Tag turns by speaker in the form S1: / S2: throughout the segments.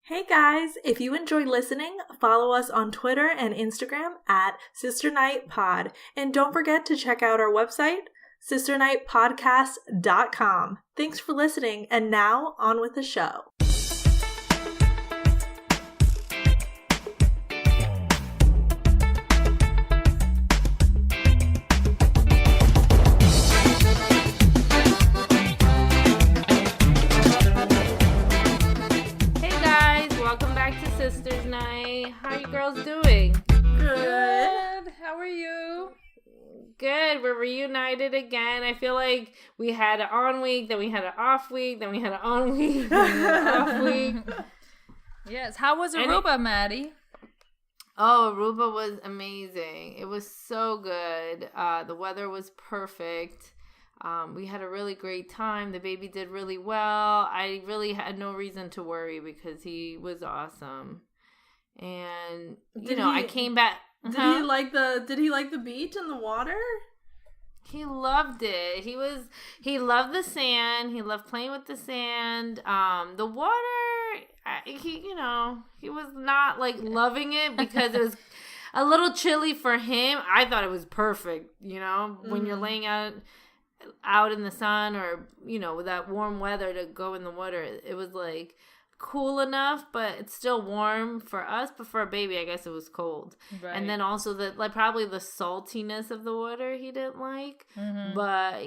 S1: Hey guys, if you enjoy listening, follow us on Twitter and Instagram at SisterNightPod. And don't forget to check out our website, SisterNightPodcast.com. Thanks for listening, and now on with the show.
S2: Sisters Night. How are you girls doing?
S3: Good. How are you?
S2: Good. We're reunited again. I feel like we had an on week, then we had an off week, then we had an on week, then we had an off week.
S3: Yes. How was Aruba, Maddie?
S2: Oh, Aruba was amazing. It was so good. The weather was perfect. We had a really great time. The baby did really well. I really had no reason to worry because he was awesome. And I came back.
S1: Did he like the beach and the water?
S2: He loved it. He loved the sand. He loved playing with the sand. The water, he was not like loving it because it was a little chilly for him. I thought it was perfect, when you're laying out in the sun or with that warm weather to go in the water. It was like cool enough, but it's still warm for us, but for a baby I guess it was cold. Right. And then also probably the saltiness of the water he didn't like. But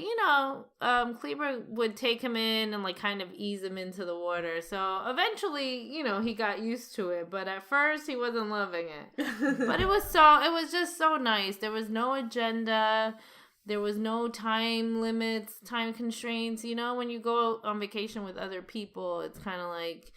S2: Kleber would take him in and kind of ease him into the water, so eventually he got used to it, but at first he wasn't loving it. But it was just so nice. There was no agenda. There was no time limits, time constraints. When you go on vacation with other people, it's kind of like,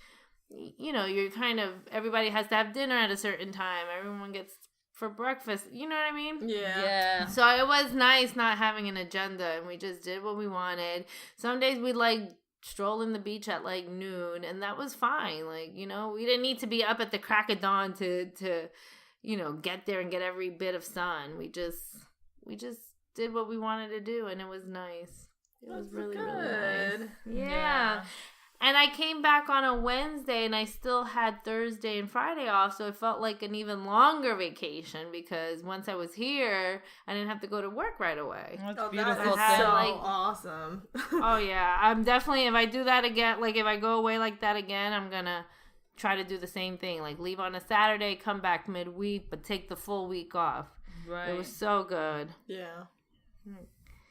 S2: you're kind of, everybody has to have dinner at a certain time. Everyone gets for breakfast. You know what I mean?
S3: Yeah.
S2: So it was nice not having an agenda, and we just did what we wanted. Some days we'd stroll in the beach at noon, and that was fine. We didn't need to be up at the crack of dawn to get there and get every bit of sun. We just did what we wanted to do, and it was nice. It was really, really nice. Yeah. And I came back on a Wednesday, and I still had Thursday and Friday off, so it felt like an even longer vacation because once I was here, I didn't have to go to work right away.
S3: That's beautiful.
S1: That is so awesome.
S2: Oh, yeah. I'm definitely, if I do that again, if I go away like that again, I'm going to try to do the same thing. Leave on a Saturday, come back midweek, but take the full week off. Right. It was so good.
S1: Yeah.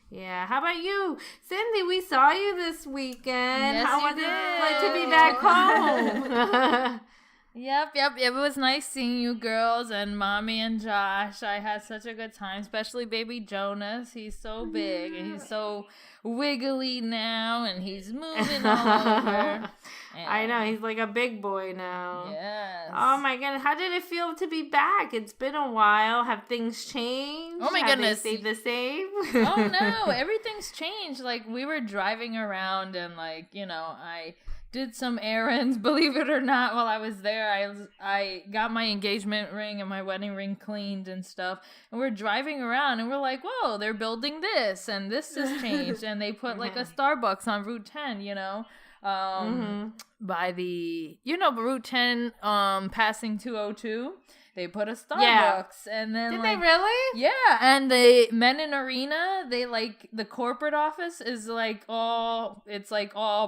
S2: Yeah. How about you, Cindy? We saw you this weekend.
S3: Yes,
S2: How was it like to be back home?
S3: Yep. It was nice seeing you girls and Mommy and Josh. I had such a good time, especially baby Jonas. He's so big and he's so wiggly now, and he's moving all over.
S2: I know, he's like a big boy now.
S3: Yes.
S2: Oh my goodness, how did it feel to be back? It's been a while. Have things changed?
S3: Oh my goodness,
S2: they stayed the same?
S3: Oh no, everything's changed. We were driving around, and I did some errands, believe it or not, while I was there. I got my engagement ring and my wedding ring cleaned and stuff. And we're driving around and we're like, whoa, they're building this and this has changed. And they put a Starbucks on Route 10, by the, Route 10 passing 202. They put a Starbucks, and then
S2: did they really?
S3: Yeah, and the Menon Arena, they the corporate office is all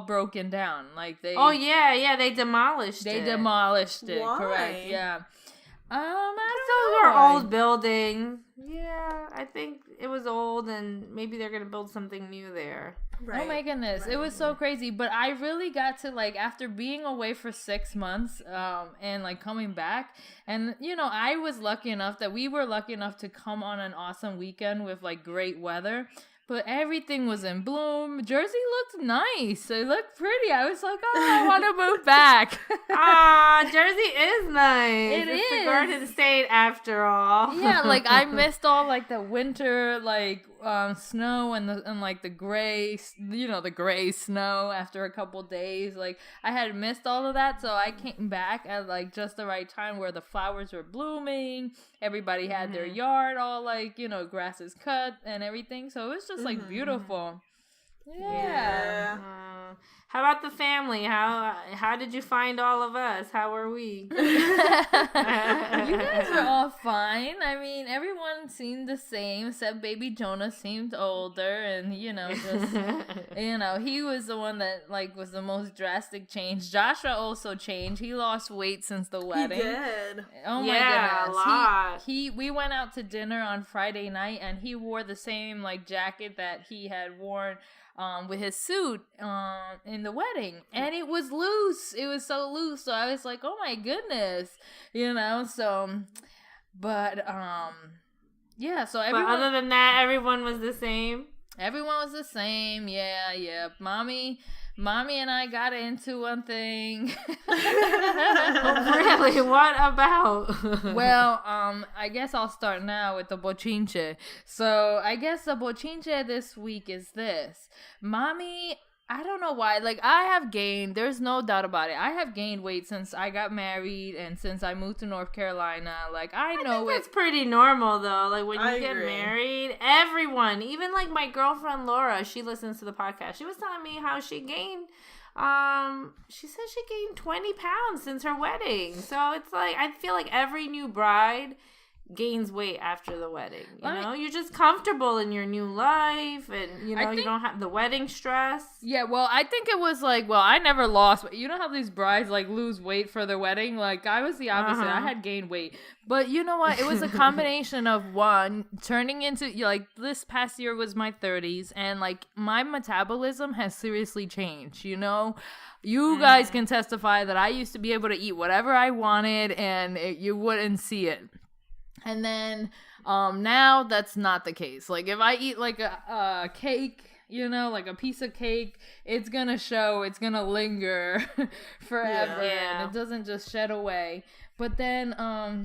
S3: broken down.
S2: Oh yeah, they demolished it.
S3: They demolished it.
S1: Why?
S3: Correct. Yeah.
S2: Those were old buildings. Yeah, I think it was old, and maybe they're gonna build something new there.
S3: Right. Oh my goodness, right. It was so crazy. But I really got to after being away for 6 months, and coming back, and I was lucky enough that we were lucky enough to come on an awesome weekend with great weather. But everything was in bloom. Jersey looked nice. It looked pretty. I was like, oh, I want to move back.
S2: Jersey is nice. It's the Garden State after all.
S3: Yeah, I missed all the winter snow and the gray, the gray snow after a couple days. I had missed all of that, so I came back at just the right time where the flowers were blooming. Everybody had their yard all grass is cut and everything. So it was just beautiful. Yeah.
S2: How about the family? How did you find all of us? How are we?
S3: You guys are all fine. I mean, everyone seemed the same except baby Jonah seemed older, and he was the one that like was the most drastic change. Joshua also changed. He lost weight since the wedding.
S1: He did.
S3: Oh my goodness.
S2: A lot.
S3: We went out to dinner on Friday night, and he wore the same like jacket that he had worn with his suit in the wedding, and it was loose. It was so loose, so I was like, oh my goodness, so but yeah, so everyone,
S2: but other than that, everyone was the same.
S3: Everyone was the same. Yeah. Mommy and I got into one thing.
S2: Oh, really? What about?
S3: Well, I guess I'll start now with the bochinche. So I guess the bochinche this week is this. Mommy, I don't know why. Like, I have gained, there's no doubt about it. I have gained weight since I got married and since I moved to North Carolina. Like, I know
S2: think it's pretty normal, though. Like, when you get married, everyone, even like my girlfriend Laura, she listens to the podcast. She was telling me how she gained, she said she gained 20 pounds since her wedding. So it's like, I feel like every new bride gains weight after the wedding. You're just comfortable in your new life, and you don't have the wedding stress.
S3: Yeah, well, I think it was like, I never lost. You know how these brides like lose weight for their wedding? Like, I was the opposite. I had gained weight, but you know what? It was a combination of one turning into like this past year was my 30s, and like my metabolism has seriously changed. You guys can testify that I used to be able to eat whatever I wanted, and you wouldn't see it. And then now that's not the case. Like, if I eat like a cake, like a piece of cake, it's gonna show, it's gonna linger forever, and it doesn't just shed away. But then,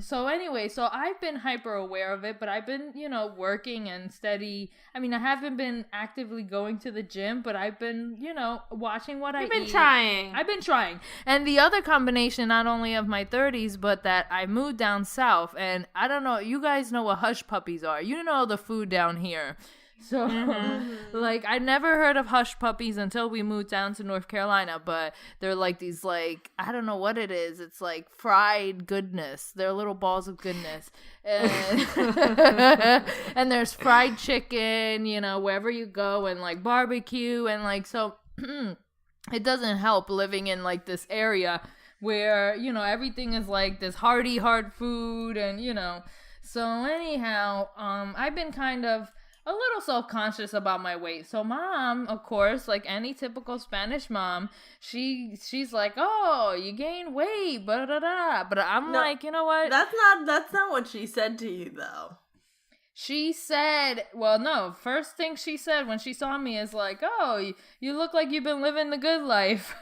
S3: so I've been hyper aware of it, but I've been, working and steady. I mean, I haven't been actively going to the gym, but I've been, watching what I eat.
S2: You've been trying.
S3: I've been trying. And the other combination, not only of my 30s, but that I moved down south, and I don't know, you guys know what hush puppies are. You know the food down here. So, like, I never heard of hush puppies until we moved down to North Carolina, but they're like these, like, I don't know what it is. It's like fried goodness. They're little balls of goodness. And, and there's fried chicken, wherever you go, and like barbecue, and like, so it doesn't help living in like this area where, everything is like this hearty, hard food, and, so anyhow, I've been kind of a little self-conscious about my weight. So Mom, of course, like any typical Spanish mom, she's like, oh, you gained weight, but I'm like, you know what?
S1: That's not what she said to you, though.
S3: She said, first thing she said when she saw me is like, oh, you look like you've been living the good life.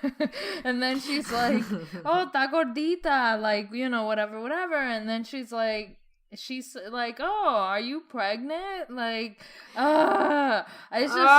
S3: And then she's like, oh, ta gordita, like, whatever. And then she's like, oh, are you pregnant? Like, it's just,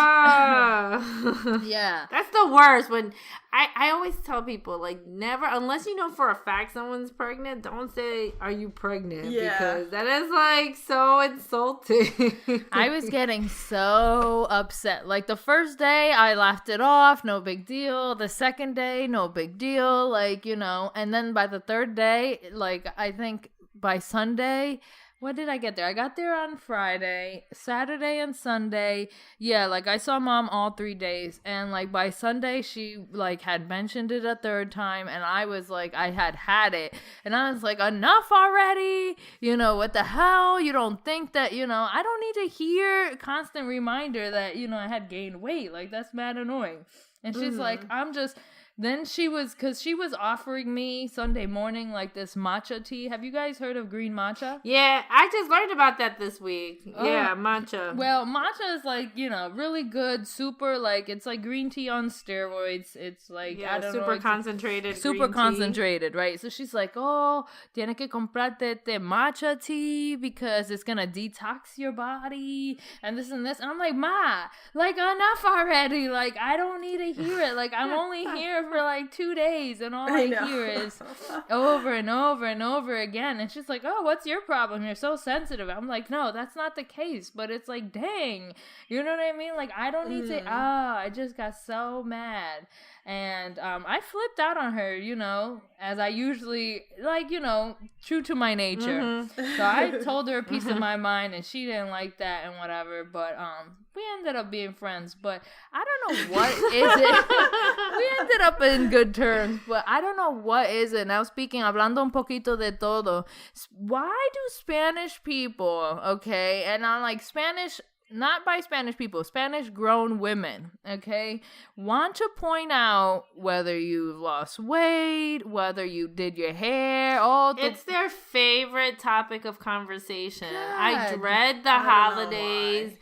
S3: yeah.
S2: That's the worst. When I always tell people, like, never, unless you know for a fact someone's pregnant, don't say, are you pregnant?
S1: Yeah.
S2: Because that is, like, so insulting.
S3: I was getting so upset. Like, the first day, I laughed it off, no big deal. The second day, no big deal. Like, and then by the third day, like, I think by Sunday, what did I get there? I got there on Friday, Saturday, and Sunday. Yeah, like I saw Mom all 3 days, and like by Sunday she like had mentioned it a third time, and I was like, I had it, and I was like, enough already. What the hell? You don't think that I don't need to hear constant reminder that I had gained weight. Like, that's mad annoying. And she's like, Then she was offering me Sunday morning like this matcha tea. Have you guys heard of green matcha?
S2: Yeah, I just learned about that this week. Yeah, matcha.
S3: Well, matcha is like, really good, super, like, it's like green tea on steroids. It's like, I don't
S2: super
S3: know.
S2: Concentrated.
S3: Super concentrated, right? So she's like, oh, tiene que comprarte the matcha tea because it's going to detox your body and this and this. And I'm like, Ma, like, enough already. Like, I don't need to hear it. Like, I'm only here for like 2 days, and all I hear is over and over and over again. And she's like, oh, what's your problem? You're so sensitive. I'm like, no, that's not the case. But it's like, dang, you know what I mean? Like, I don't need to, I just got so mad. And I flipped out on her, as I usually, true to my nature.
S2: Mm-hmm.
S3: So I told her a piece of my mind, and she didn't like that and whatever. But we ended up being friends. But I don't know what is it. We ended up in good terms, but I don't know what is it. Now speaking, hablando un poquito de todo. Why do Spanish people, okay, and I'm like Spanish. Not by Spanish people, Spanish grown women, okay, want to point out whether you've lost weight, whether you did your hair, it's
S2: their favorite topic of conversation.
S3: God,
S2: I dread the holidays.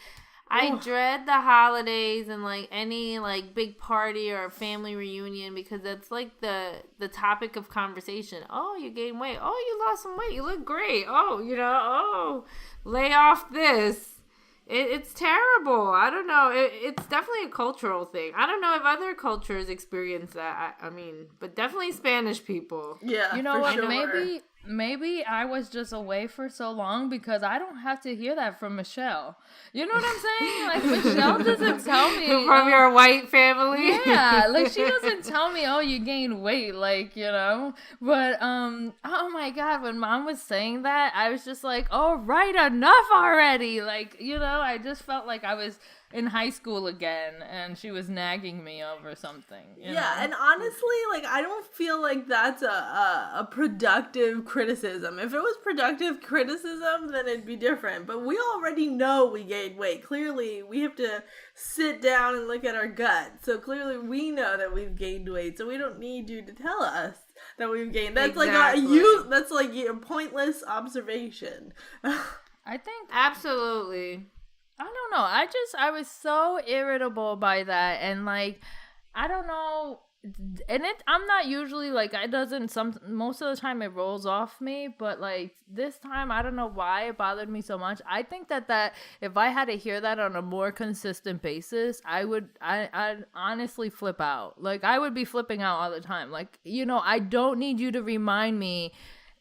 S2: I dread the holidays and like any like big party or family reunion because that's like the topic of conversation. Oh, you gained weight. Oh, you lost some weight. You look great. Oh, lay off this. It's terrible. I don't know. It's definitely a cultural thing. I don't know if other cultures experience that. I mean, but definitely Spanish people.
S1: Yeah,
S3: you know what?
S1: Sure.
S3: Maybe I was just away for so long because I don't have to hear that from Michelle. You know what I'm saying? Like, Michelle doesn't tell me.
S2: From your white family?
S3: Yeah, like, she doesn't tell me, oh, you gained weight, like, But, oh my God, when Mom was saying that, I was just like, oh, right, enough already. Like, I just felt like I was in high school again and she was nagging me over something.
S1: Yeah, and honestly, like, I don't feel like that's a productive criticism. If it was productive criticism, then it'd be different. But we already know we gained weight. Clearly, we have to sit down and look at our gut. So clearly we know that we've gained weight. So we don't need you to tell us that we've gained. That's
S2: exactly.
S1: That's like a pointless observation.
S3: I think
S2: absolutely.
S3: I don't know. I was so irritable by that, and like, I don't know. And I'm not usually like, most of the time it rolls off me, but like this time, I don't know why it bothered me so much. I think that if I had to hear that on a more consistent basis, I'd honestly flip out. Like, I would be flipping out all the time. Like, I don't need you to remind me,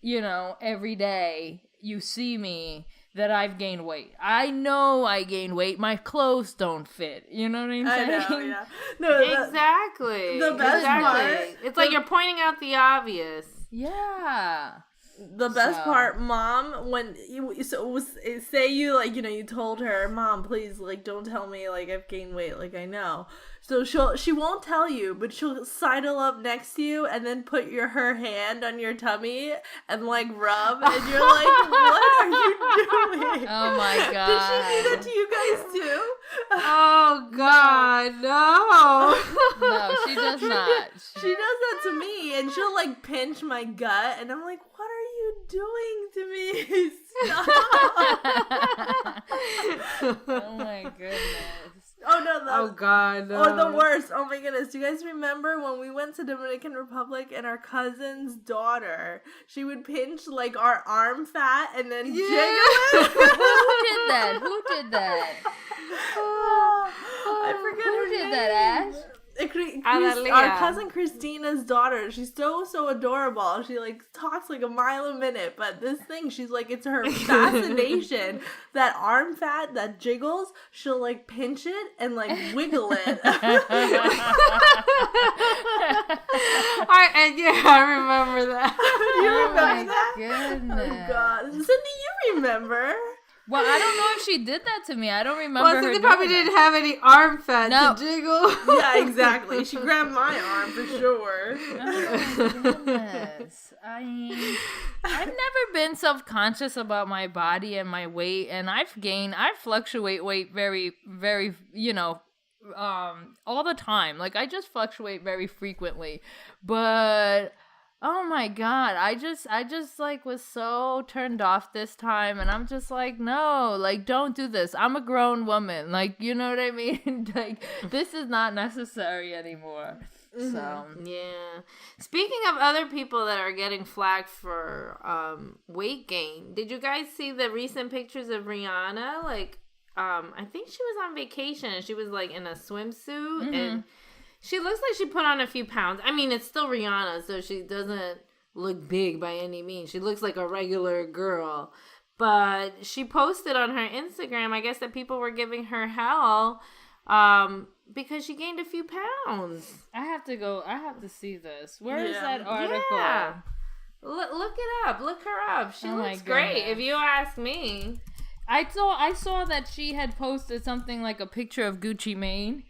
S3: every day you see me that I've gained weight. I know I gained weight. My clothes don't fit. You know what I'm saying?
S1: I know, yeah. No,
S2: exactly.
S1: The best part.
S2: It's like you're pointing out the obvious.
S3: Yeah.
S1: The best part, Mom, when say you like, you told her, Mom, please, like, don't tell me like I've gained weight, like I know. So she won't tell you, but she'll sidle up next to you and then put her hand on your tummy and like rub, and you're like, what are you doing?
S3: Oh my God.
S1: Did she do that to you guys too?
S2: Oh God, no.
S3: No, she does not.
S1: She does that to me, and she'll like pinch my gut, and I'm like, what are you doing to me? Stop.
S3: Oh my goodness.
S1: Oh no!
S2: Oh God! No.
S1: Oh, the worst! Oh my goodness! Do you guys remember when we went to Dominican Republic and our cousin's daughter? She would pinch like our arm fat and then jiggle it.
S3: Who did that?
S1: I forget
S3: Who
S1: her
S3: did
S1: name.
S3: that, Ash?
S1: Our cousin Christina's daughter. She's so adorable. She like talks like a mile a minute, but this thing, she's like, it's her fascination. That arm fat that jiggles, she'll like pinch it and like wiggle it.
S2: I remember that.
S1: You remember that?
S3: Goodness.
S1: Oh God, Cindy, you remember?
S3: Well, I don't know if she did that to me. I don't remember.
S2: Well, Cindy probably didn't have any arm fat to jiggle.
S1: Yeah, exactly. She grabbed my arm for sure.
S3: Oh my goodness. I've never been self-conscious about my body and my weight, and I fluctuate weight very, very, all the time. Like, I just fluctuate very frequently, but oh my God, I just like was so turned off this time, and I'm just like, no, like, don't do this. I'm a grown woman. Like, you know what I mean? Like, this is not necessary anymore. Mm-hmm. So,
S2: yeah. Speaking of other people that are getting flagged for weight gain, did you guys see the recent pictures of Rihanna? Like, I think she was on vacation and she was like in a swimsuit,
S3: mm-hmm.
S2: and she looks like she put on a few pounds. I mean, it's still Rihanna, so she doesn't look big by any means. She looks like a regular girl. But she posted on her Instagram, I guess, that people were giving her hell because she gained a few pounds.
S3: I have to see this. Where is
S1: Yeah.
S3: that article?
S2: Yeah. Look it up. Look her up. She
S3: Oh my
S2: looks great,
S3: goodness.
S2: if you ask me.
S3: I saw that she had posted something like a picture of Gucci Mane.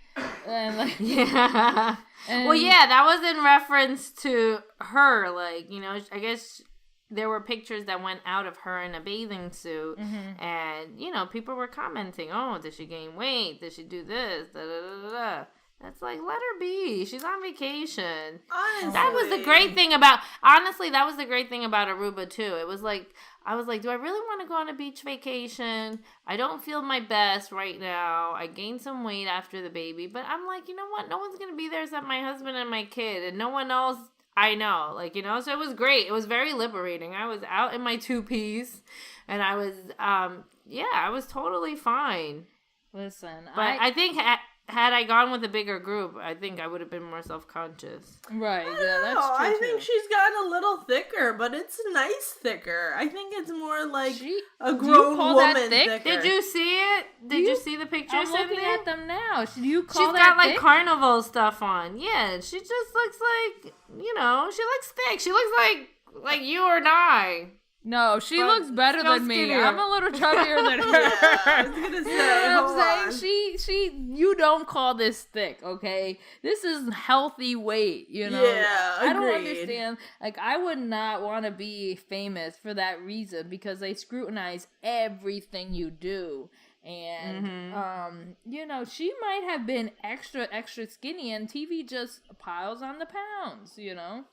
S3: And like,
S2: Yeah.
S3: and
S2: Well, yeah, that was in reference to her. Like, you know, I guess there were pictures that went out of her in a bathing suit.
S3: Mhm.
S2: And, you know, people were commenting, oh, did she gain weight? Did she do this? Da, da, da, da, da. That's like, let her be. She's on vacation.
S1: Honestly.
S2: That was the great thing about, honestly, that was the great thing about Aruba, too. It was like, I was like, do I really want to go on a beach vacation? I don't feel my best right now. I gained some weight after the baby. But I'm like, you know what? No one's going to be there except my husband and my kid. And no one else I know. Like, you know, so it was great. It was very liberating. I was out in my two-piece. And I was, I was totally fine.
S3: Listen,
S2: But I think... Had I gone with a bigger group, I think I would have been more self-conscious.
S3: right, yeah, that's
S1: No,
S3: true.
S1: I think
S3: too.
S1: she's gotten a little thicker, but it's nice thicker. I think it's more like a
S3: do you
S1: grown
S3: call that
S1: woman
S3: thick?
S1: thicker.
S2: Did you see it? Did you see the
S3: I'm
S2: pictures in
S3: looking
S2: there?
S3: at them now. Do you
S2: She's
S3: call
S2: got
S3: that
S2: like
S3: thick?
S2: carnival stuff on. Yeah, she just looks like, you know, she looks thick. She looks like you or I.
S3: No, she
S2: But
S3: looks better
S2: still
S3: than me.
S2: skinnier.
S3: I'm a little chubbier than her.
S1: Yeah, I was gonna say,
S3: You know
S1: hold
S3: what I'm
S1: on.
S3: saying? You don't call this thick, okay? This is healthy weight, you know?
S1: Yeah,
S3: I don't
S1: agreed.
S3: understand. Like, I would not want to be famous for that reason because they scrutinize everything you do. And, you know, she might have been extra skinny and TV just piles on the pounds, you know?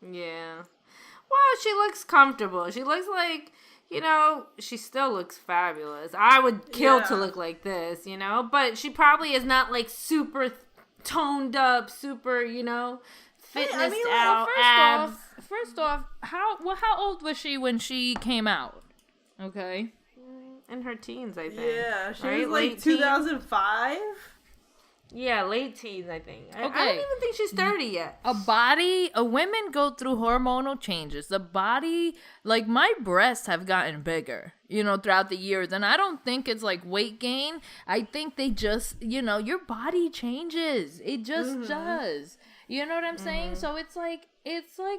S2: Yeah. Well, she looks comfortable. She looks like, you know, she still looks fabulous. I would kill to
S1: Yeah.
S2: look like this, you know? But she probably is not like super toned up, super, you know, fitness
S1: I mean, like,
S2: out, abs.
S3: First off, how old was she when she came out? Okay.
S2: In her teens, I think.
S1: Yeah, she
S2: Right?
S1: was like
S2: Late teens?
S1: 2005.
S2: Yeah, late teens, I think. I
S3: Okay.
S2: don't even think she's 30 yet.
S3: Women go through hormonal changes. The body, like my breasts have gotten bigger, you know, throughout the years. And I don't think it's like weight gain. I think they just, you know, your body changes. It just does. You know what I'm saying? So it's like,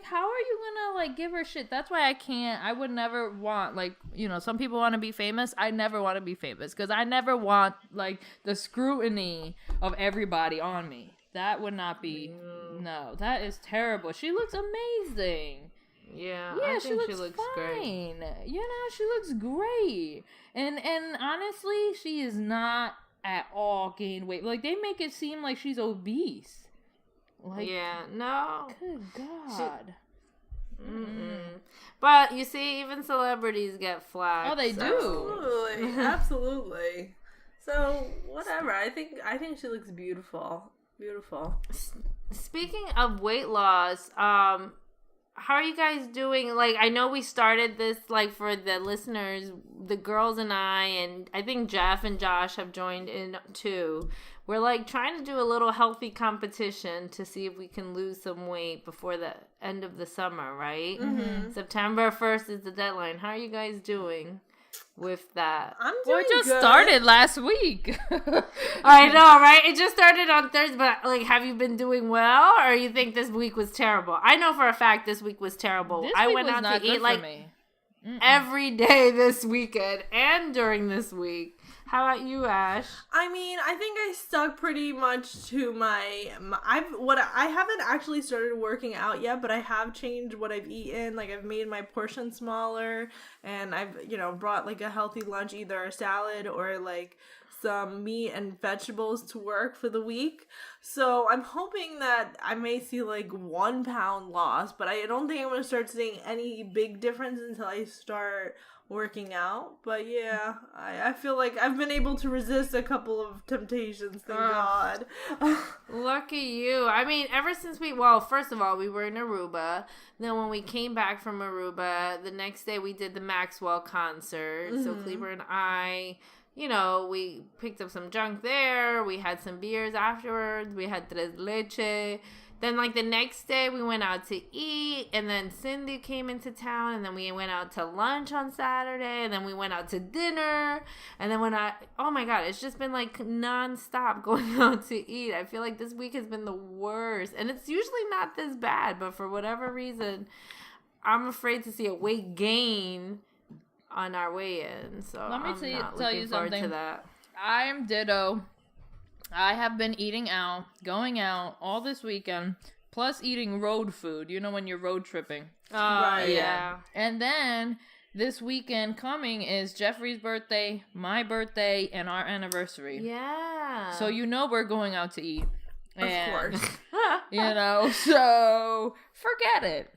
S3: how are you gonna like give her shit? That's why I would never want, like, you know, some people want to be famous. I never want to be famous because I never want like the scrutiny of everybody on me. That would not be, no, that is terrible. She looks amazing.
S2: Yeah,
S3: Yeah,
S2: I
S3: she
S2: think
S3: looks
S2: great.
S3: fine. You know, she looks great. And honestly, she is not at all gained weight. Like they make it seem like she's obese. Like,
S2: Yeah, no.
S3: good God.
S2: But you see, even celebrities get flack.
S3: Oh, they
S2: so-
S3: do.
S1: Absolutely, absolutely. So whatever. I think she looks beautiful. Beautiful.
S2: Speaking of weight loss, how are you guys doing? Like, I know we started this, like, for the listeners, the girls and I think Jeff and Josh have joined in too. We're, like, trying to do a little healthy competition to see if we can lose some weight before the end of the summer, right?
S1: Mm-hmm.
S2: September 1st is the deadline. How are you guys doing with that?
S1: I'm
S3: Well,
S1: doing
S3: it just
S1: good.
S3: started last week.
S2: I know, right? It just started on Thursday, but, like, have you been doing well, or you think this week was terrible? I know for a fact this week was terrible.
S3: This
S2: I
S3: week
S2: went
S3: was
S2: out
S3: not
S2: to
S3: good
S2: eat,
S3: for
S2: like,
S3: me.
S2: every day this weekend and during this week. How about you, Ash?
S1: I mean, I think I stuck pretty much to I haven't actually started working out yet, but I have changed what I've eaten. Like I've made my portion smaller, and I've, you know, brought like a healthy lunch, either a salad or like some meat and vegetables to work for the week. So I'm hoping that I may see like 1 pound loss, but I don't think I'm going to start seeing any big difference until I start working out. But yeah, I feel like I've been able to resist a couple of temptations, thank God.
S2: Lucky you. I mean, ever since first of all, we were in Aruba. Then when we came back from Aruba, the next day we did the Maxwell concert. So Cleaver and I, you know, we picked up some junk there. We had some beers afterwards. We had tres leche. then like the next day we went out to eat, and then Cindy came into town, and then we went out to lunch on Saturday, and then we went out to dinner, and then oh my God, it's just been like nonstop going out to eat. I feel like this week has been the worst, and it's usually not this bad, but for whatever reason, I'm afraid to see a weight gain on our way in. So
S3: let me tell you something.
S2: To that.
S3: I'm ditto. I have been eating out, going out all this weekend, plus eating road food. You know when you're road tripping.
S2: Oh, right. Yeah.
S3: And then this weekend coming is Jeffrey's birthday, my birthday, and our anniversary.
S2: Yeah.
S3: So you know we're going out to eat.
S1: Of course.
S3: You know, so forget it.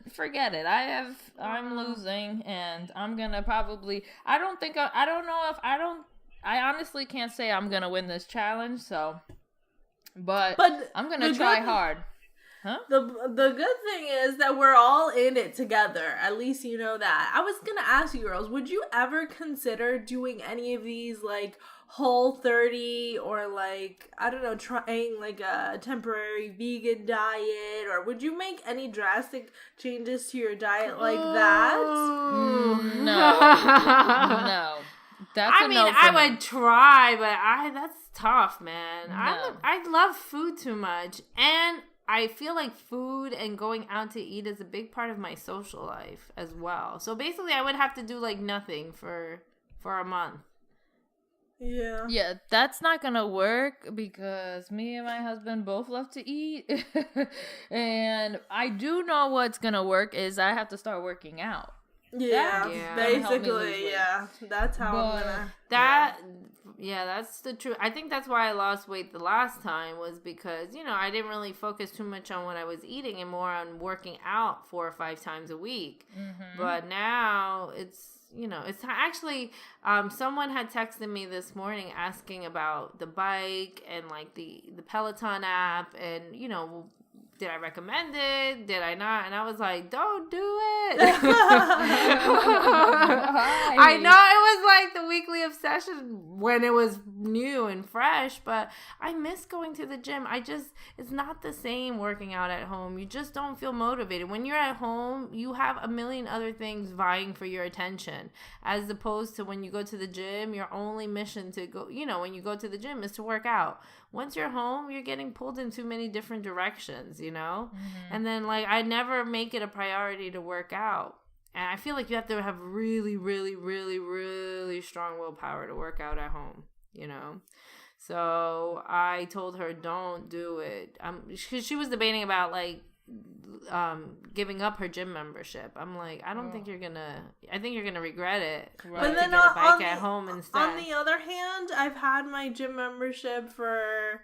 S3: I'm losing, and I'm gonna probably, I honestly can't say I'm gonna win this challenge, but I'm gonna try hard. Huh?
S1: The good thing is that we're all in it together. At least you know that. I was gonna ask you girls, would you ever consider doing any of these like Whole30 or like, I don't know, trying like a temporary vegan diet, or would you make any drastic changes to your diet like that?
S3: No.
S2: I would try, but that's tough, man.
S3: No.
S2: I love food too much, and I feel like food and going out to eat is a big part of my social life as well. So basically, I would have to do like nothing for a month.
S1: Yeah.
S3: Yeah, that's not gonna work because me and my husband both love to eat. And I do know what's gonna work is I have to start working out.
S1: Yeah, basically,
S3: yeah.
S1: That's how I'm gonna...
S2: That's the truth. I think that's why I lost weight the last time was because, you know, I didn't really focus too much on what I was eating and more on working out 4 or 5 times a week. Mm-hmm. But now it's, you know, it's actually, someone had texted me this morning asking about the bike and like the Peloton app and, you know, did I recommend it? Did I not? And I was like, don't do it. I know it was like the weekly obsession when it was new and fresh, but I miss going to the gym. It's not the same working out at home. You just don't feel motivated. When you're at home, you have a million other things vying for your attention, as opposed to when you go to the gym, your only mission to go, you know, when you go to the gym is to work out. Once you're home, you're getting pulled in too many different directions, you know? Mm-hmm. And then, like, I never make it a priority to work out. And I feel like you have to have really, really, really, really strong willpower to work out at home, you know? So I told her, don't do it. She was debating about, like, giving up her gym membership. I'm like, I think you're gonna regret it.
S1: Right. But then
S2: get a bike at home instead.
S1: On the other hand, I've had my gym membership for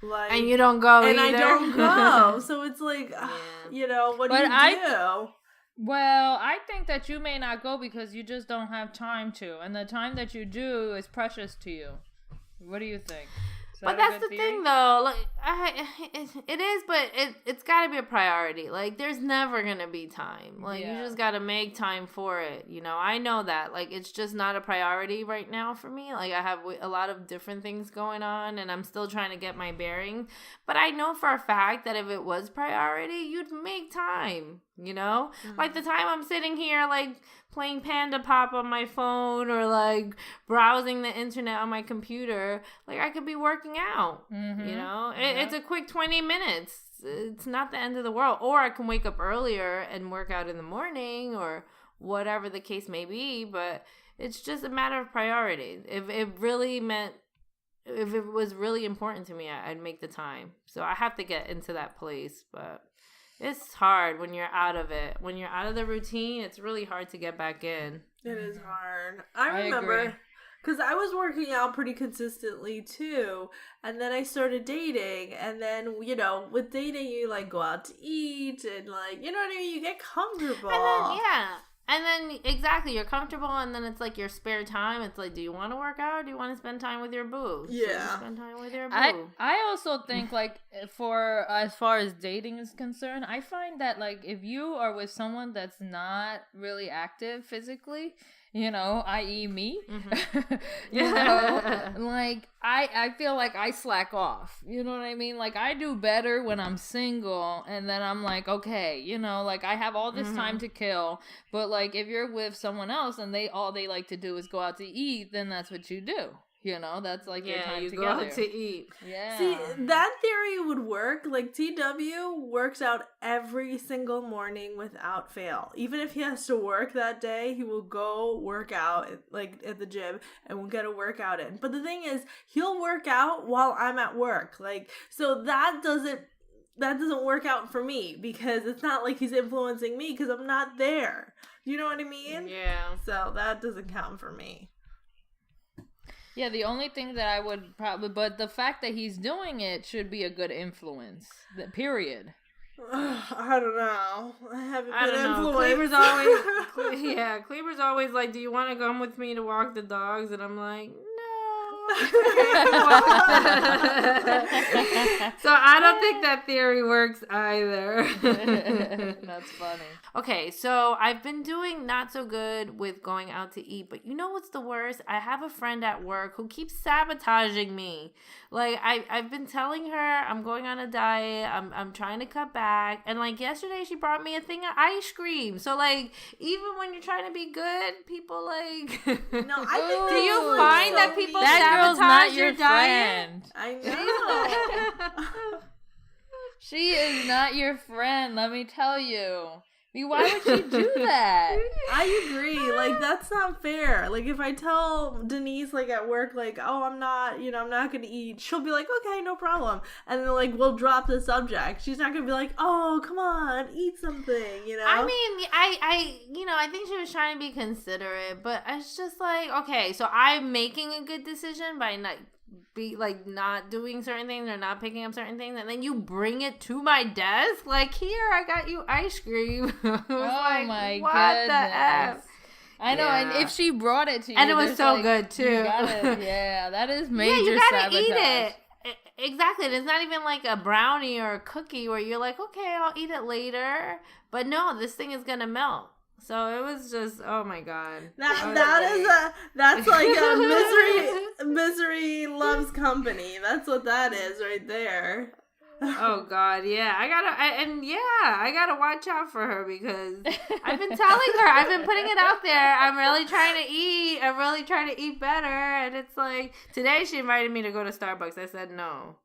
S1: like,
S2: and you don't go
S1: and
S2: either.
S1: I don't go. So it's like, you know, what do you do?
S3: Well, I think that you may not go because you just don't have time to, and the time that you do is precious to you. What do you think?
S2: But that's the thing, though. Like, it is, but it's got to be a priority. Like, there's never gonna be time. Like, you just got to make time for it. You know, I know that. Like, it's just not a priority right now for me. Like, I have a lot of different things going on, and I'm still trying to get my bearings. But I know for a fact that if it was priority, you'd make time. You know, like the time I'm sitting here, like playing Panda Pop on my phone or like browsing the internet on my computer, like I could be working out. Mm-hmm. You know, it's a quick 20 minutes. It's not the end of the world. Or I can wake up earlier and work out in the morning or whatever the case may be. But it's just a matter of priority. If it was really important to me, I'd make the time. So I have to get into that place, but it's hard when you're out of it. When you're out of the routine, it's really hard to get back in.
S1: It is hard. I remember because I was working out pretty consistently too, and then I started dating, and then, you know, with dating you like go out to eat and like, you know what I mean, you get comfortable.
S2: And then And then, exactly, you're comfortable, and then it's like your spare time. It's like, do you want to work out, or do you want to spend time with your boo?
S1: Yeah.
S2: So spend time with your boo.
S3: I also think, like, for as far as dating is concerned, I find that, like, if you are with someone that's not really active physically, you know, i.e. me, you know, like, I feel like I slack off, you know what I mean? Like, I do better when I'm single, and then I'm like, okay, you know, like, I have all this time to kill, but, like, if you're with someone else and all they like to do is go out to eat, then that's what you do. You know, that's like your time together.
S2: Go out to eat.
S3: Yeah.
S1: See, that theory would work. Like, TW works out every single morning without fail. Even if he has to work that day, he will go work out, like, at the gym, and we'll get a workout in. But the thing is, he'll work out while I'm at work. Like, so that doesn't work out for me, because it's not like he's influencing me, because I'm not there. You know what I mean?
S2: Yeah.
S1: So that doesn't count for me.
S3: Yeah, the only thing that I would probably, but the fact that he's doing it should be a good influence. Period.
S1: I don't know. I haven't been
S2: Kleber's
S1: influenced.
S2: Kleber's always like, do you want to come with me to walk the dogs? And I'm like, no. So I don't think that theory works either.
S3: That's funny.
S2: Okay, so I've been doing not so good with going out to eat, but you know what's the worst? I have a friend at work who keeps sabotaging me. Like, I've been telling her I'm going on a diet, I'm trying to cut back, and like yesterday she brought me a thing of ice cream. So like, even when you're trying to be good, people like
S1: No, I think
S2: do you find that people
S3: girl's not your
S2: diet?
S3: friend.
S1: I know.
S3: She is not your friend, let me tell you. Why would she do that?
S1: I agree. Like, that's not fair. Like, if I tell Denise, like, at work, like, oh, I'm not gonna eat, she'll be like, okay, no problem. And then, like, we'll drop the subject. She's not gonna be like, oh, come on, eat something, you know?
S2: I mean, I think she was trying to be considerate, but it's just like, okay, so I'm making a good decision by not doing certain things or not picking up certain things, and then you bring it to my desk, like, here, I got you ice cream.
S3: Oh
S2: like,
S3: my
S2: what
S3: goodness.
S2: The F?
S3: I know,
S2: Yeah.
S3: and if she brought it to you,
S2: and it was so good too.
S3: Yeah, that is major.
S2: Yeah, you gotta
S3: sabotage.
S2: eat it. Exactly. It's not even like a brownie or a cookie where you're like, okay, I'll eat it later. But no, this thing is gonna melt. So it was just, oh my god.
S1: That's like a misery loves company. That's what that is right there.
S2: Oh god, yeah. I gotta watch out for her, because I've been telling her, I've been putting it out there. I'm really trying to eat better, and it's like, today she invited me to go to Starbucks. I said no,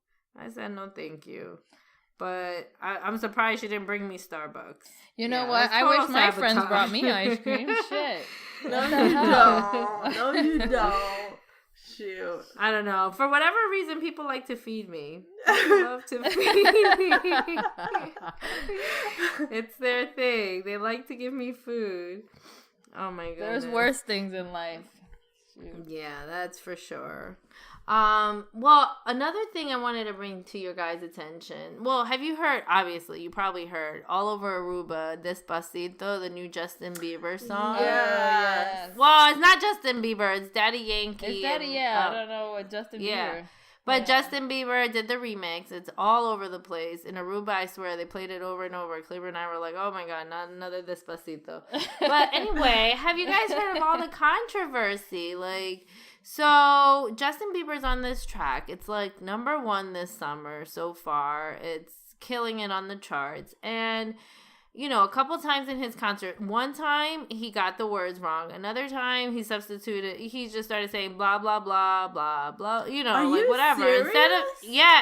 S2: thank you. But I'm surprised she didn't bring me Starbucks.
S3: You know what? I wish my friends brought me ice cream. Shit.
S1: No, you don't. Shoot.
S2: I don't know. For whatever reason, people like to feed me. They love to feed me. It's their thing. They like to give me food. Oh my goodness.
S3: There's worse things in life. Shoot.
S2: Yeah, that's for sure. Well, another thing I wanted to bring to your guys' attention. Well, have you heard, obviously, you probably heard, all over Aruba, Despacito, the new Justin Bieber song?
S3: Yes.
S2: Well, it's not Justin Bieber, it's Daddy Yankee.
S3: It's Daddy, I don't know what Justin Bieber.
S2: But Justin Bieber did the remix. It's all over the place. In Aruba, I swear, they played it over and over. Kleber and I were like, oh my god, not another Despacito. But anyway, have you guys heard of all the controversy? Like, so Justin Bieber's on this track. It's like #1 this summer so far. It's killing it on the charts. And, you know, a couple times in his concert, one time he got the words wrong. Another time he just started saying blah, blah, blah, blah, blah, you know, like whatever.
S1: Serious?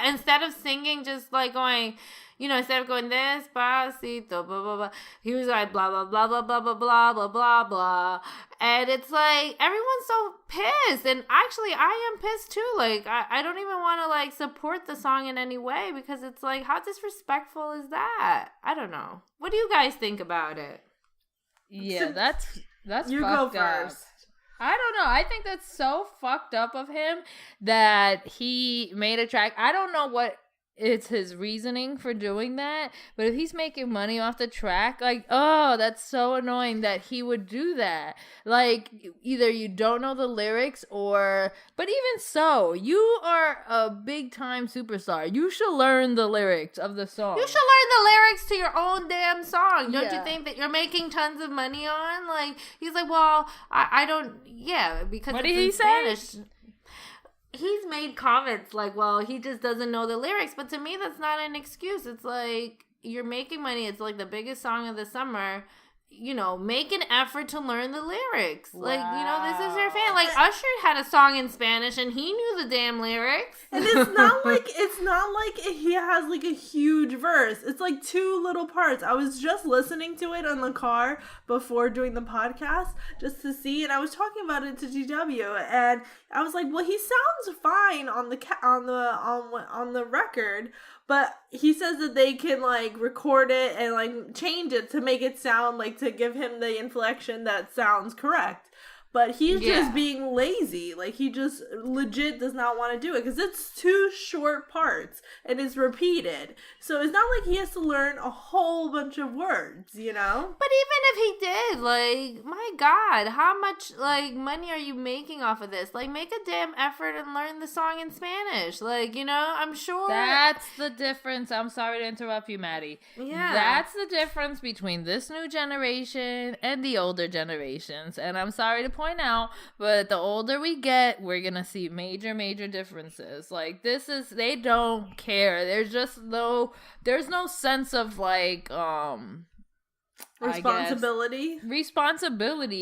S2: Instead of singing, just like going, you know, instead of going Despacito, blah, blah, blah, he was like blah, blah, blah, blah, blah, blah, blah, blah, blah, blah. And it's like, everyone's so pissed. And actually, I am pissed too. Like, I don't even want to, like, support the song in any way, because it's like, how disrespectful is that? I don't know. What do you guys think about it?
S3: Yeah, that's
S1: You
S3: fucked
S1: go
S3: up.
S1: first.
S3: I don't know. I think that's so fucked up of him that he made a track. I don't know what it's his reasoning for doing that. But if he's making money off the track, like, oh, that's so annoying that he would do that. Like, either you don't know the lyrics but even so, you are a big time superstar. You should learn the lyrics of the song.
S2: You should learn the lyrics to your own damn song. Don't you think that you're making tons of money on? Like, he's like, well, I don't, because
S3: what
S2: it's
S3: did he
S2: in Spanish.
S3: say?
S2: He's made comments like, well, he just doesn't know the lyrics. But to me, that's not an excuse. It's like, you're making money. It's like the biggest song of the summer. You know, make an effort to learn the lyrics.
S3: Wow.
S2: Like, you know, this is your fan. Like, Usher had a song in Spanish and he knew the damn lyrics.
S1: And it's not like he has like a huge verse. It's like 2 little parts. I was just listening to it on the car before doing the podcast just to see, and I was talking about it to GW, and I was like, well, he sounds fine on the record. But he says that they can, like, record it and, like, change it to make it sound, like, to give him the inflection that sounds correct. But he's just being lazy. Like, he just legit does not want to do it. Because it's 2 short parts. And it's repeated. So it's not like he has to learn a whole bunch of words, you know?
S2: But even if he did, like, my God, how much, like, money are you making off of this? Like, make a damn effort and learn the song in Spanish. Like, you know, I'm sure.
S3: That's the difference. I'm sorry to interrupt you, Maddie.
S2: Yeah.
S3: That's the difference between this new generation and the older generations. And I'm sorry to point out, but the older we get, we're gonna see major differences. Like, they don't care. There's no sense of, like, responsibility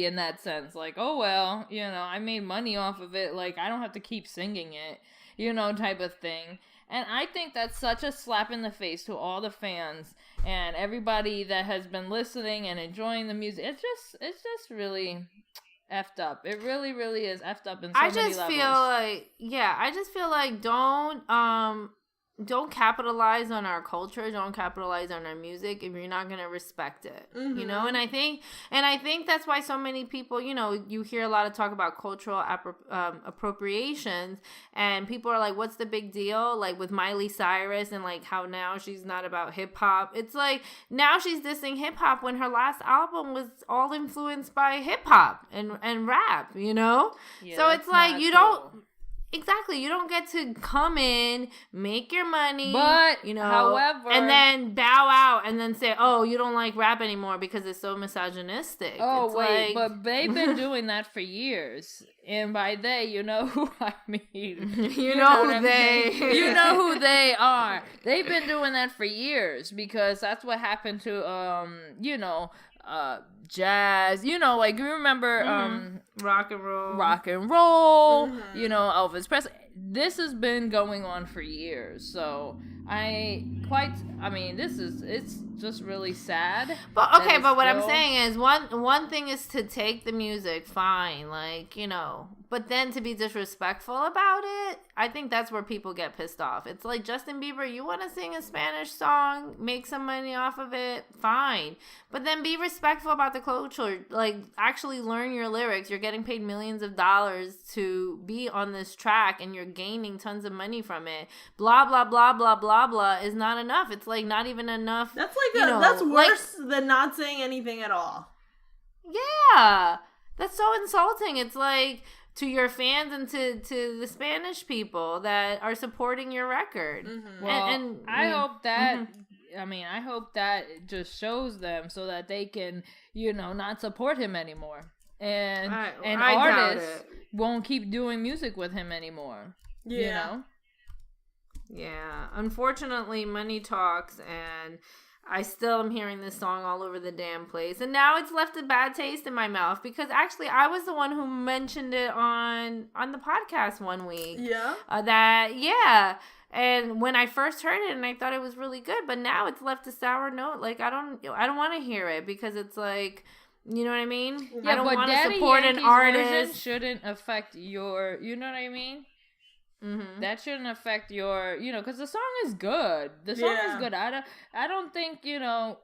S3: in that sense. Like, oh well, you know, I made money off of it, like, I don't have to keep singing it, you know, type of thing. And I think that's such a slap in the face to all the fans and everybody that has been listening and enjoying the music. It's just really effed up. It really is effed up in so many levels.
S2: I just feel like don't capitalize on our culture, don't capitalize on our music if you're not going to respect it. You know, and I think that's why so many people, you know, you hear a lot of talk about cultural appropriations, and people are like, what's the big deal? Like with Miley Cyrus and like how now she's not about hip hop. It's like now she's dissing hip hop when her last album was all influenced by hip hop and rap, you know?
S3: Yeah,
S2: so it's like you don't get to come in, make your money,
S3: but,
S2: you know,
S3: however,
S2: and then bow out and then say, oh, you don't like rap anymore because it's so misogynistic.
S3: Oh,
S2: it's
S3: wait,
S2: like...
S3: but they've been doing that for years. And by they, you know who I mean.
S2: You know who they...
S3: You know who they are. They've been doing that for years because that's what happened to, jazz, you know, like, you remember
S2: rock and
S3: roll, you know, Elvis Presley. This has been going on for years, so it's just really sad.
S2: But okay, but what I'm saying is one thing is to take the music, fine, like, you know, but then to be disrespectful about it, I think that's where people get pissed off. It's like, Justin Bieber, you want to sing a Spanish song, make some money off of it, fine. But then be respectful about the culture. Like, actually learn your lyrics. You're getting paid millions of dollars to be on this track, and you're gaining tons of money from it. Blah, blah, blah, blah, blah, blah is not enough. It's like not even enough.
S1: That's like that's worse than not saying anything at all.
S2: Yeah. That's so insulting. It's like, to your fans and to the Spanish people that are supporting your record.
S3: Well, and I hope that, I hope that it just shows them so that they can, you know, not support him anymore. And artists won't keep doing music with him anymore. Yeah. You know?
S2: Yeah. Unfortunately, money talks, and I still am hearing this song all over the damn place. And now it's left a bad taste in my mouth because actually I was the one who mentioned it on the podcast one week. Yeah. And when I first heard it, and I thought it was really good, but now it's left a sour note. Like, I don't want to hear it because it's like, you know what I mean?
S3: Yeah, I don't want to support an artist. Shouldn't affect your, you know what I mean? That shouldn't affect your, you know, because the song is good. The song is good. I don't think, you know,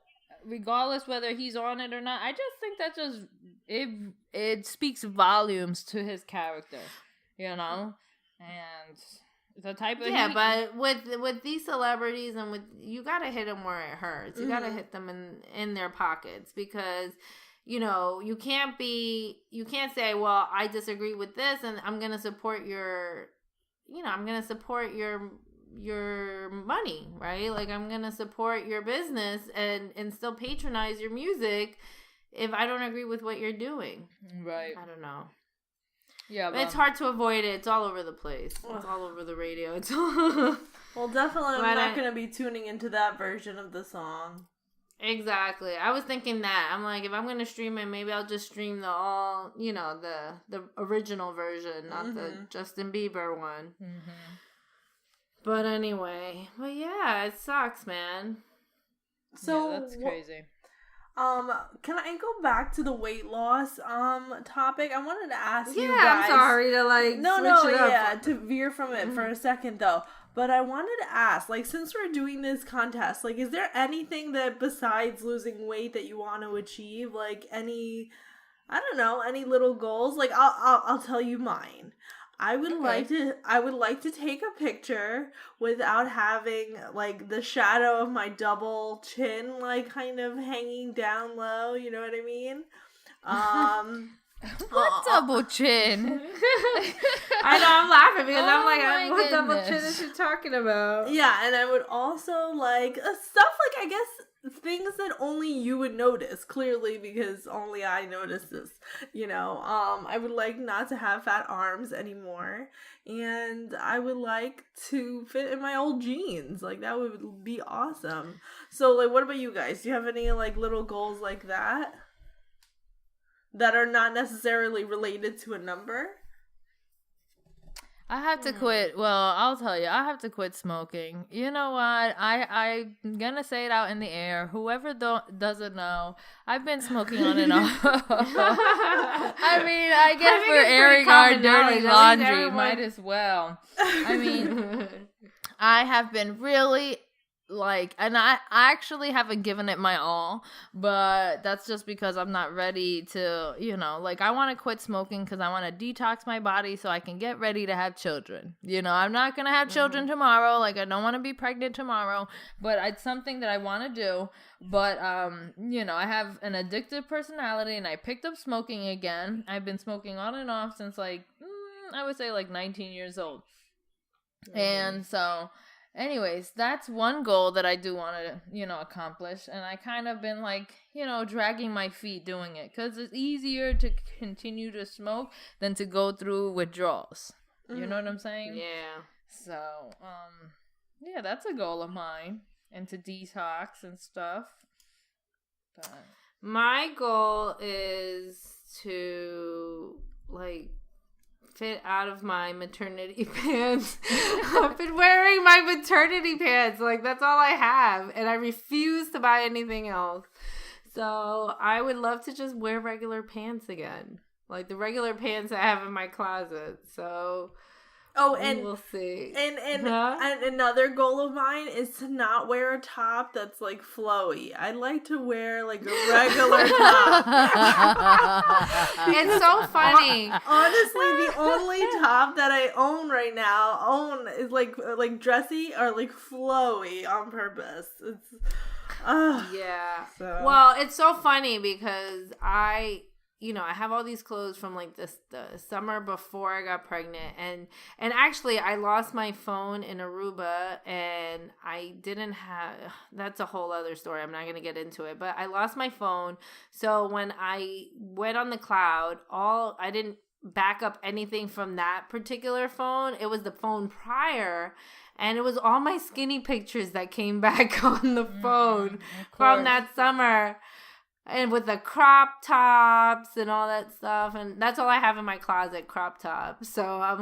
S3: regardless whether he's on it or not, I just think that it speaks volumes to his character, you know, and The type of
S2: but with these celebrities and you gotta hit them where it hurts. You gotta hit them in their pockets, because you can't say, well, I disagree with this and I'm gonna support your money, right? Like, I'm gonna support your business and still patronize your music if I don't agree with what you're doing.
S3: Right.
S2: I don't know.
S3: Yeah,
S2: but it's hard to avoid it. It's all over the place. It's all over the radio. It's all...
S1: Well, definitely I'm not going to be tuning into that version of the song.
S2: Exactly. I was thinking that. I'm like, if I'm going to stream it, maybe I'll just stream the original version, not the Justin Bieber one. Mm-hmm. But anyway. But yeah, it sucks, man.
S1: So
S3: yeah, that's crazy.
S1: Can I go back to the weight loss topic? I wanted to ask you guys.
S2: Yeah, I'm sorry to switch it up.
S1: To veer from it for a second though. But I wanted to ask, like, since we're doing this contest, like, is there anything that besides losing weight that you want to achieve? Like, any little goals? Like, I'll tell you mine. I would like to take a picture without having, like, the shadow of my double chin, like, kind of hanging down low, you know what I mean?
S3: What double chin?
S2: I know, I'm laughing because I'm like, what double chin is she talking about?
S1: Yeah, and I would also, like, stuff like, I guess, things that only you would notice, clearly, because only I notice this, I would like not to have fat arms anymore, and I would like to fit in my old jeans. Like, that would be awesome. So, like, what about you guys? Do you have any, like, little goals like that are not necessarily related to a number?
S3: I have to quit. Well, I'll tell you, I have to quit smoking. You know what? I'm gonna say it out in the air. Whoever doesn't know, I've been smoking on and off. I mean, I guess we're airing our dirty laundry. Might as well. I mean, I have been really... and I actually haven't given it my all, but that's just because I'm not ready to, I want to quit smoking because I want to detox my body so I can get ready to have children. I'm not going to have children tomorrow. Like, I don't want to be pregnant tomorrow, but it's something that I want to do. But, I have an addictive personality and I picked up smoking again. I've been smoking on and off since I would say 19 years old. And so... anyways, that's one goal that I do want to, accomplish. And I kind of been dragging my feet doing it because it's easier to continue to smoke than to go through withdrawals. You know what I'm saying?
S2: Yeah.
S3: So, yeah, that's a goal of mine. And to detox and stuff. But
S2: my goal is to, fit out of my maternity pants. I've been wearing my maternity pants. That's all I have. And I refuse to buy anything else. So I would love to just wear regular pants again. Like the regular pants I have in my closet. So... and we'll see.
S1: And another goal of mine is to not wear a top that's flowy. I like to wear a regular top.
S2: It's so funny.
S1: Honestly, the only top that I own right now is dressy or flowy on purpose. It's
S2: yeah.
S1: So.
S2: Well, it's so funny because I have all these clothes from the summer before I got pregnant, and actually I lost my phone in Aruba, and I didn't have. That's a whole other story. I'm not gonna get into it, but I lost my phone. So when I went on the cloud, I didn't back up anything from that particular phone. It was the phone prior. And it was all my skinny pictures that came back on the phone from that summer. And with the crop tops and all that stuff. And that's all I have in my closet, crop tops. So I'm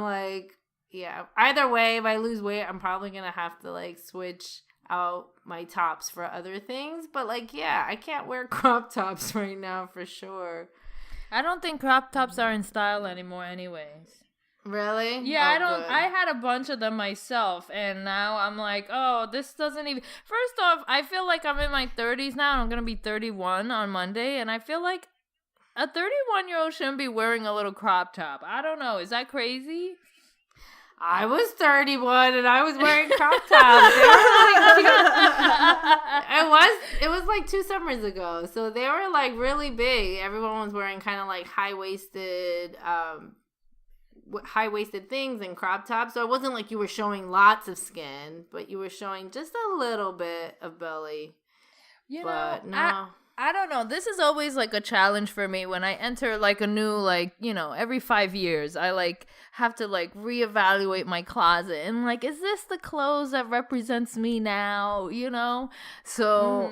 S2: yeah. Either way, if I lose weight, I'm probably going to have to switch out my tops for other things. But yeah, I can't wear crop tops right now for sure.
S3: I don't think crop tops are in style anymore anyways.
S2: Really?
S3: Yeah,
S2: Good.
S3: I had a bunch of them myself, and now I'm this doesn't even... First off, I feel like I'm in my 30s now, and I'm going to be 31 on Monday, and I feel like a 31-year-old shouldn't be wearing a little crop top. I don't know. Is that crazy?
S2: I was 31 and I was wearing crop tops. They were really cute. It was like 2 summers ago. So they were like really big. Everyone was wearing kind of like high-waisted things and crop tops. So it wasn't like you were showing lots of skin, but you were showing just a little bit of belly.
S3: But no. I don't know. This is always like a challenge for me when I enter like a new, like, every 5 years, I like have to like reevaluate my closet and like, is this the clothes that represents me now? So,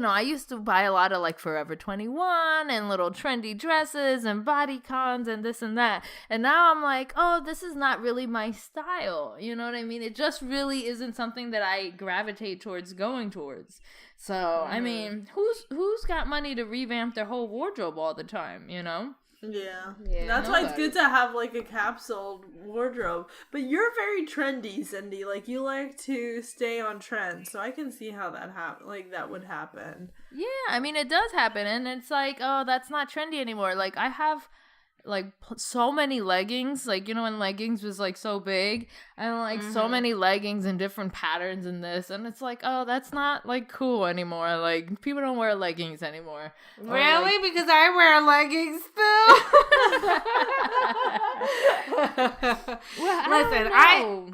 S3: I used to buy a lot of like Forever 21 and little trendy dresses and bodycons and this and that. And now I'm like, oh, this is not really my style. You know what I mean? It just really isn't something that I gravitate towards going towards. So, I mean, who's got money to revamp their whole wardrobe all the time,
S1: Yeah. That's why it's good to have, like, a capsule wardrobe. But you're very trendy, Cindy. Like, you like to stay on trend. So I can see how that would happen.
S3: Yeah, I mean, it does happen. And it's like, oh, that's not trendy anymore. Like, I have like so many leggings, like when leggings was like so big, and like so many leggings in different patterns in this, and it's like, oh, that's not like cool anymore. Like people don't wear leggings anymore.
S2: Really? Because I wear leggings still. Listen,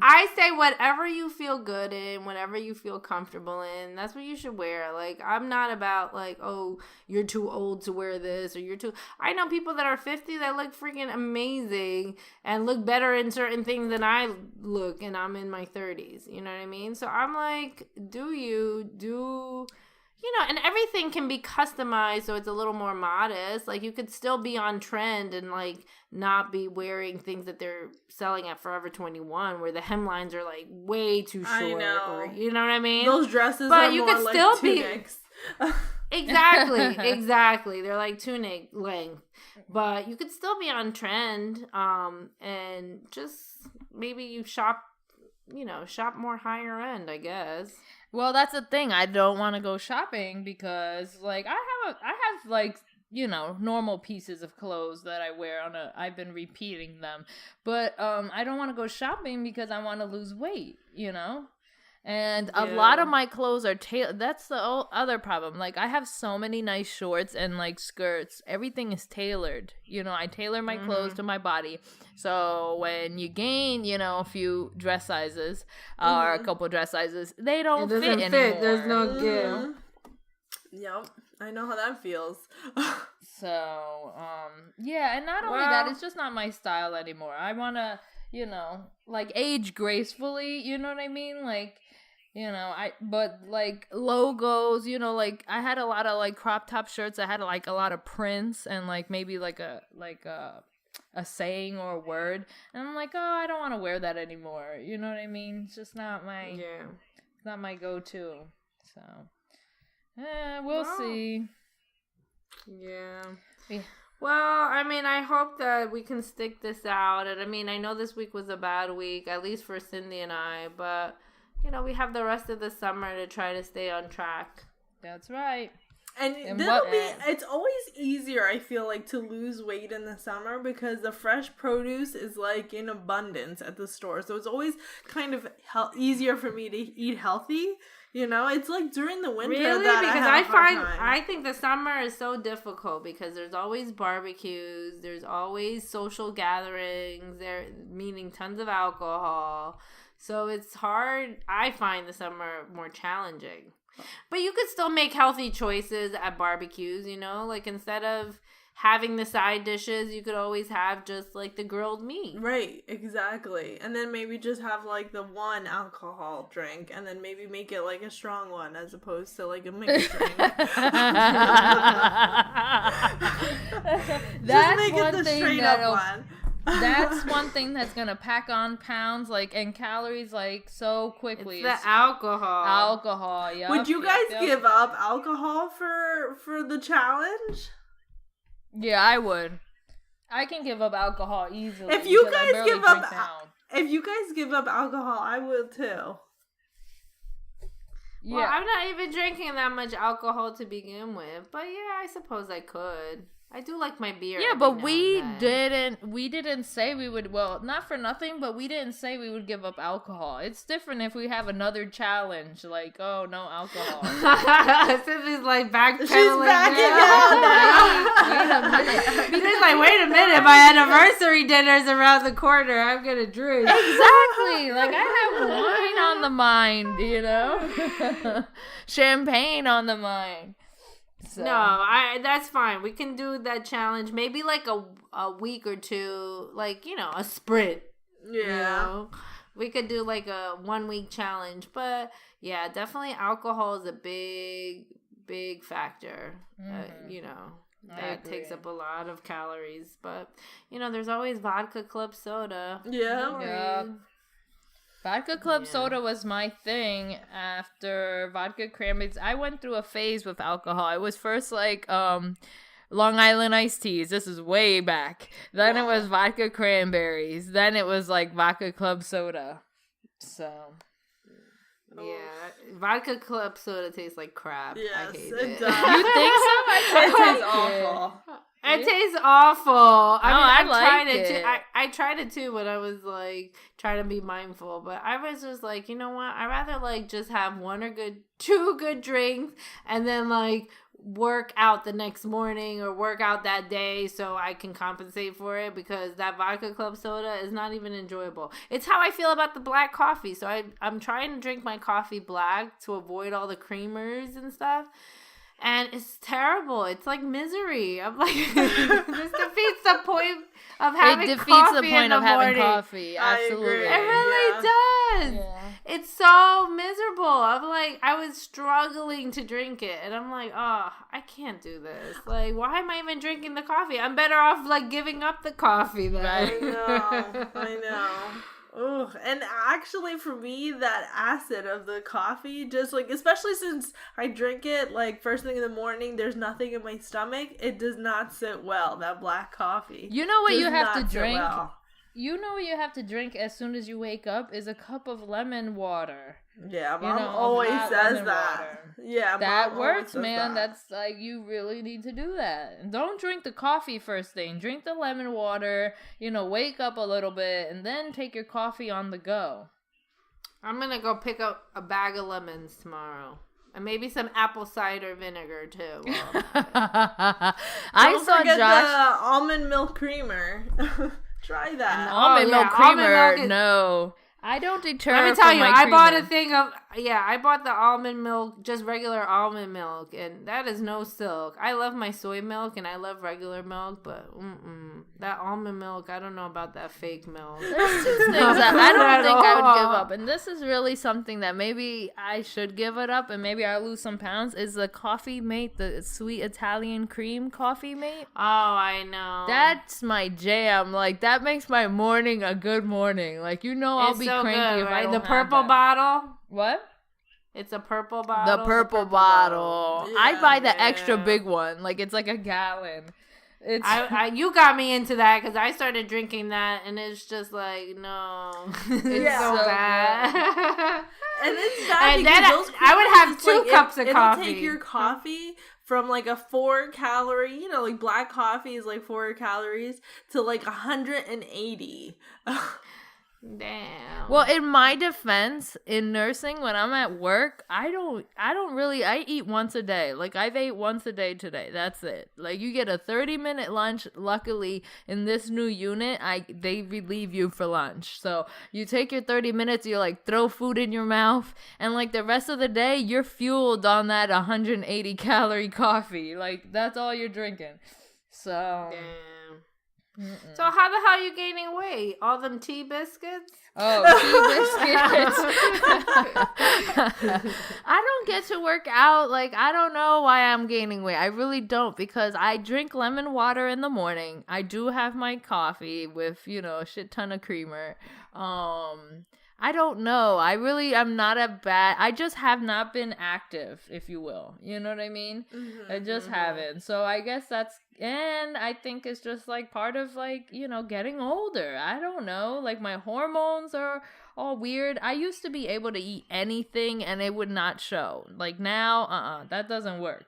S2: I say whatever you feel good in, whatever you feel comfortable in, that's what you should wear. Like I'm not about like, oh, you're too old to wear this, or you're too. I know people that are 50 that look freaking amazing and look better in certain things than I look, and I'm in my 30s. You know what I mean? So I'm like, and everything can be customized so it's a little more modest. Like you could still be on trend and like not be wearing things that they're selling at Forever 21 where the hemlines are like way too short.
S1: I know.
S2: Or, you know what I mean?
S1: Those dresses
S2: but
S1: are
S2: you
S1: more
S2: could
S1: like
S2: still
S1: tunics.
S2: Exactly. They're like tunic length. But you could still be on trend, and just maybe you shop more higher end, I guess.
S3: Well, that's the thing. I don't want to go shopping because, like, I have like, normal pieces of clothes that I wear I've been repeating them. But I don't want to go shopping because I want to lose weight, And a lot of my clothes are tailored. That's the other problem. Like, I have so many nice shorts and, like, skirts. Everything is tailored. I tailor my clothes to my body. So when you gain, a few dress sizes or a couple dress sizes, they don't fit anymore.
S2: There's no give.
S1: Yep. I know how that feels.
S3: So, yeah. And not only that, it's just not my style anymore. I want to, like, age gracefully. You know what I mean? Like, but like logos, like I had a lot of like crop top shirts. I had like a lot of prints and like maybe like a saying or a word. And I'm like, oh, I don't want to wear that anymore. You know what I mean? It's just not my, not my go-to. So, we'll see.
S2: Yeah. Well, I mean, I hope that we can stick this out. And I mean, I know this week was a bad week, at least for Cindy and I, but we have the rest of the summer to try to stay on track.
S3: That's right.
S1: And it's always easier, I feel like, to lose weight in the summer because the fresh produce is like in abundance at the store. So it's always kind of easier for me to eat healthy. It's like during the winter
S2: I think the summer is so difficult because there's always barbecues, there's always social gatherings, meaning tons of alcohol. So it's hard. I find the summer more challenging. But you could still make healthy choices at barbecues, like instead of having the side dishes, you could always have just like the grilled meat.
S1: Right, exactly. And then maybe just have like the one alcohol drink and then maybe make it like a strong one as opposed to like a mixed drink.
S3: Just make it the straight up one. That's one thing that's gonna pack on pounds and calories so quickly.
S2: It's the alcohol.
S1: Yep. Would you guys give up alcohol for the challenge?
S3: Yeah, I would. I can give up alcohol easily.
S1: If you guys give up alcohol, I will too.
S2: Yeah. Well, I'm not even drinking that much alcohol to begin with, but yeah, I suppose I could. I do like my beer.
S3: Yeah,
S2: every
S3: but
S2: now
S3: we
S2: and then.
S3: didn't say we would, well, not for nothing, but we didn't say we would give up alcohol. It's different if we have another challenge, like, oh, no alcohol.
S2: Sissy's like backpedaling.
S1: She's backing out now.
S3: Wait a minute.
S2: She's like, wait a minute, my anniversary dinner's around the corner. I'm gonna drink.
S3: Exactly. Like, I have wine on the mind, you know? Champagne on the mind. So.
S2: No, that's fine. We can do that challenge. Maybe like a week or two, like, you know, a sprint.
S1: Yeah.
S2: You know? We could do like a 1 week challenge. But yeah, definitely alcohol is a big factor. You know, that takes up a lot of calories. But, you know, there's always vodka club soda.
S1: Yeah.
S3: Yeah. Vodka Club Soda was my thing after vodka cranberries. I went through a phase with alcohol. It was first like Long Island iced teas. This is way back. Then it was vodka cranberries. Then it was like Vodka Club Soda. So.
S2: Yeah, vodka club soda tastes like crap.
S1: Yes,
S2: I hate
S1: it
S2: it.
S1: does.
S3: You think so?
S1: It tastes awful.
S2: It tastes awful. I
S3: like
S2: tried it
S3: it.
S2: too. I tried it too when I was like trying to be mindful, but I was just like, you know what? I'd rather like just have two good drinks and then like work out the next morning or work out that day so I can compensate for it, because that vodka club soda is not even enjoyable. It's how I feel about the black coffee. So I'm trying to drink my coffee black to avoid all the creamers and stuff. And it's terrible. It's like misery. I'm like, this defeats the point of having coffee.
S3: It defeats the point of having
S2: morning.
S3: coffee. Absolutely.
S2: It really does.
S3: Yeah.
S2: It's so miserable. I'm like, I was struggling to drink it. And I'm like, oh, I can't do this. Like, why am I even drinking the coffee? I'm better off like giving up the coffee then.
S1: I know. Ugh. And actually for me, that acid of the coffee, just like, especially since I drink it like first thing in the morning, there's nothing in my stomach, it does not sit well. That black coffee,
S3: you know what you have to
S1: sit
S3: drink?
S1: well.
S3: You know what you have to drink as soon as you wake up is a cup of lemon water.
S1: Yeah,
S3: You
S1: Mom
S3: know,
S1: always
S3: hot
S1: says
S3: lemon
S1: that.
S3: water.
S1: Yeah,
S3: That
S1: Mom always
S3: works,
S1: says
S3: man.
S1: that.
S3: That's like, you really need to do that. And don't drink the coffee first thing. Drink the lemon water, you know, wake up a little bit, and then take your coffee on the go.
S2: I'm going to go pick up a bag of lemons tomorrow. And maybe some apple cider vinegar, too.
S3: I
S1: Don't
S3: saw
S1: forget
S3: Josh.
S1: the almond milk creamer. Try that.
S3: Almond milk
S2: almond
S3: creamer,
S2: milk is-
S3: no. I don't deter
S2: Let me tell
S3: from
S2: you,
S3: my
S2: I bought a
S3: creamer.
S2: thing of, I bought the almond milk, just regular almond milk, and that is no silk. I love my soy milk, and I love regular milk, but that almond milk, I don't know about that fake milk.
S3: There's just things that I don't think I would give up. And this is really something that maybe I should give it up, and maybe I'll lose some pounds, is the Coffee Mate, the sweet Italian cream Coffee Mate.
S2: Oh, I know.
S3: That's my jam. Like, that makes my morning a good morning. Like, you know, I'll
S2: It's
S3: be
S2: so
S3: cranky
S2: good,
S3: if I
S2: right?
S3: don't
S2: The
S3: have
S2: purple
S3: that.
S2: bottle.
S3: What?
S2: It's a purple bottle.
S3: The purple bottle.
S1: Yeah,
S3: I buy the
S1: yeah.
S3: extra big one. Like, it's like a gallon. It's
S2: You got me into that because I started drinking that, and it's just like, no, it's
S1: Yeah.
S2: so
S3: So
S2: bad.
S1: And it's bad
S2: And
S1: because
S2: then
S1: those
S2: I would have
S1: creamers,
S2: 2
S1: like,
S2: cups of
S1: it'll
S2: coffee.
S1: take your coffee from like a 4-calorie, you know, like black coffee is like 4 calories to like 180.
S2: Damn.
S3: Well, in my defense, in nursing, when I'm at work, I eat once a day. Like, I've ate once a day today. That's it. Like, you get a 30-minute lunch. Luckily, in this new unit, they relieve you for lunch. So you take your 30 minutes, you like throw food in your mouth, and like the rest of the day, you're fueled on that 180 calorie coffee. Like, that's all you're drinking. So.
S2: Damn. So how the hell are you gaining weight? All them tea biscuits?
S3: Oh, tea biscuits. I don't get to work out. Like, I don't know why I'm gaining weight. I really don't, because I drink lemon water in the morning. I do have my coffee with, you know, a shit ton of creamer. I don't know. I'm not I just have not been active, if you will. You know what I mean? I just haven't. So I guess and I think it's just like part of like, you know, getting older. I don't know. Like, my hormones are all weird. I used to be able to eat anything and it would not show. Like, now, that doesn't work.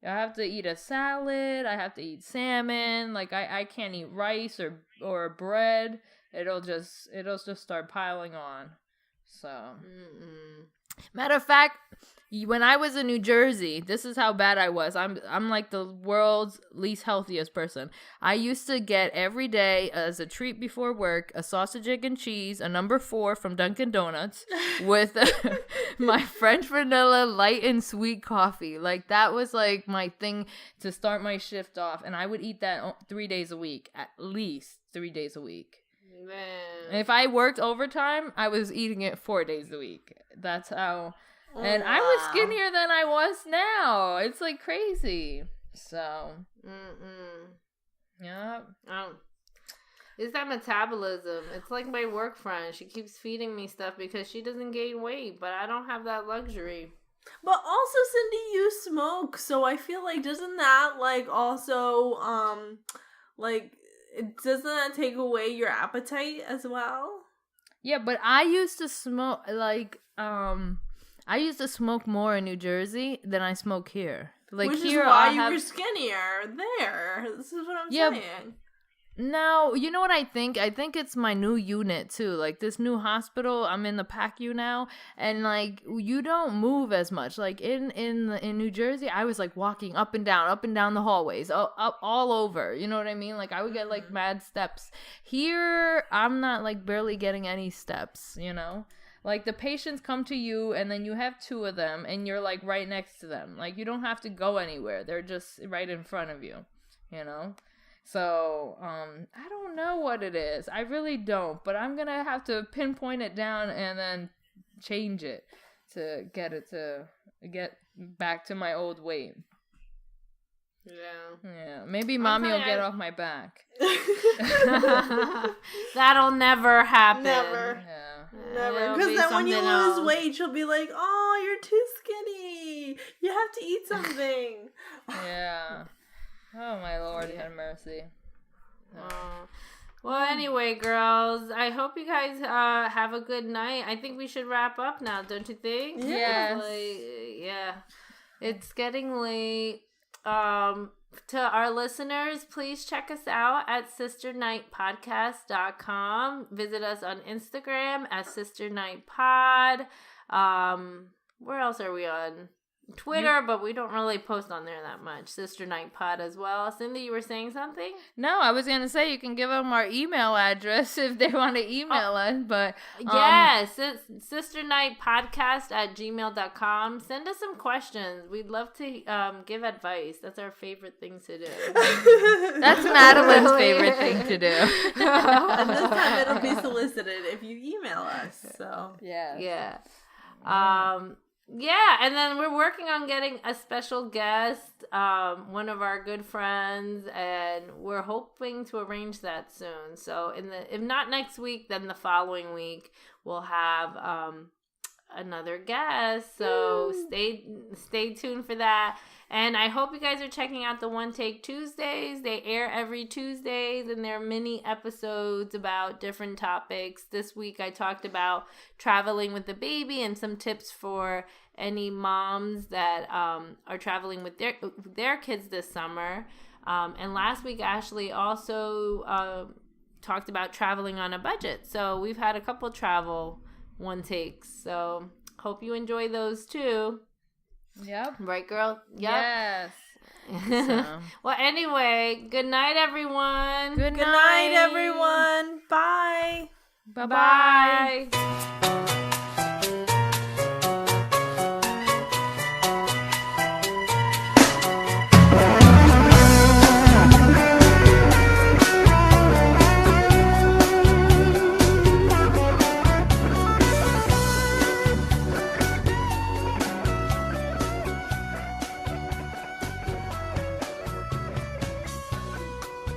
S3: I have to eat a salad. I have to eat salmon. Like I can't eat rice or bread. It'll just start piling on. So, matter of fact, when I was in New Jersey, this is how bad I was. I'm like the world's least healthiest person. I used to get every day as a treat before work a sausage, egg, and cheese, a number 4 from Dunkin' Donuts, with my French vanilla light and sweet coffee. Like that was like my thing to start my shift off, and I would eat that 3 days a week, at least 3 days a week.
S2: Man.
S3: And if I worked overtime, I was eating it 4 days a week. That's how. And I was skinnier than I was now. It's like crazy. So. Yeah.
S2: It's that metabolism. It's like my work friend. She keeps feeding me stuff because she doesn't gain weight, but I don't have that luxury.
S1: But also, Cindy, you smoke, so I feel like doesn't that like also doesn't that take away your appetite as well?
S3: Yeah, but I used to smoke I used to smoke more in New Jersey than I smoke here. Like
S1: Which
S3: here,
S1: is why you were skinnier there. This is what I'm saying.
S3: No, you know what I think? I think it's my new unit too. Like this new hospital, I'm in the PACU now, and like you don't move as much. Like in New Jersey, I was like walking up and down the hallways, up all over. You know what I mean? Like I would get like mad steps. Here, I'm not like barely getting any steps. You know, like the patients come to you, and then you have 2 of them, and you're like right next to them. Like you don't have to go anywhere; they're just right in front of you. You know. So, I don't know what it is. I really don't. But I'm going to have to pinpoint it down and then change it to get back to my old weight. Yeah. Maybe Mommy will get off my back.
S2: That'll never happen.
S1: Never.
S3: Yeah.
S1: Never. Because then when you lose weight, she'll be like, oh, you're too skinny. You have to eat something.
S3: Yeah. Oh, my Lord, have mercy.
S2: Well, anyway, girls, I hope you guys have a good night. I think we should wrap up now, don't you think?
S3: Yes.
S2: Yeah. It's getting late. To our listeners, please check us out at sisternightpodcast.com. Visit us on Instagram at sisternightpod. Where else are we on? Twitter, but we don't really post on there that much. Sister Night Pod as well. Cindy, you were saying something?
S3: No, I was going to say you can give them our email address if they want to email us, but...
S2: Yes, sisternightpodcast@gmail.com. Send us some questions. We'd love to give advice. That's our favorite thing to do.
S3: That's Madeline's favorite thing to do.
S1: And this time it'll be solicited if you email us, so...
S2: Yeah. Yeah, and then we're working on getting a special guest, one of our good friends, and we're hoping to arrange that soon. So if not next week, then the following week we'll have another guest. So stay tuned for that. And I hope you guys are checking out the One Take Tuesdays. They air every Tuesdays, and they're mini episodes about different topics. This week I talked about traveling with the baby and some tips for any moms that are traveling with their kids this summer. And last week Ashley also talked about traveling on a budget. So we've had a couple travel one takes. So hope you enjoy those too.
S3: Yep.
S2: Right, girl? Yep.
S3: Yes.
S2: Well, anyway, good night, everyone.
S1: Good night, everyone. Bye.
S3: Bye-bye.
S2: Bye.